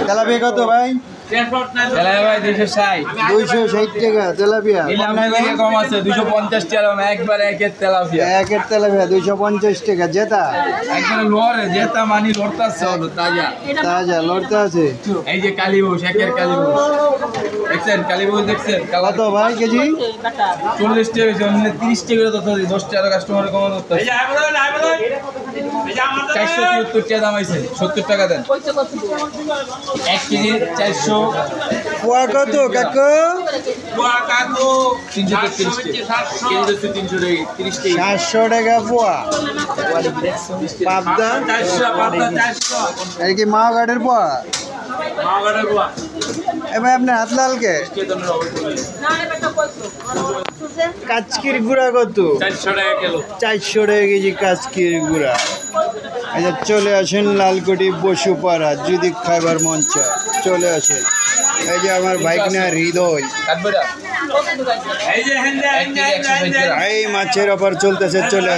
Tilapia কত ভাই? ভাই 260 টাকা তেলাপিয়া। কম আছে 250 টাকা একবার একের তেলাপিয়া। একের তেলাপিয়া 250 টাকা। জেতা একবার লড়ে জেতা মানি লড়তাছে তাজা তাজা লড়তে আছে। এই যে কালীবুশ একের কালীবুশ দেখছেন, কালীবুশ দেখছেন কত ভাই কেজি? 40 টাকা বেশি, অন্য 30 টাকা করে তো 10 টাকা কাস্টমার কম করতে। 470 টাকা দাম আছে, 70 টাকা দেন। 1 কেজি 400। পোয়া কত কাকু? 330 টাকা কেজি, 330 টাকা 700 টাকা পোয়া। পাবদা এই কি মাওঘাটের পোয়া? এবার আপনি হাত লালকে কাচকির গুঁড়া কত? 400 টাকা কিলো। 400 টাকা কেজি কাচকির গুঁড়া। আচ্ছা চলে আসেন লালকুটি বসুপাড়া, যদি খাইবার মন চায় চলে আসেন। এই যে আমার বাইক না হৃদয়, এই মাছের অফার চলতেছে, চলে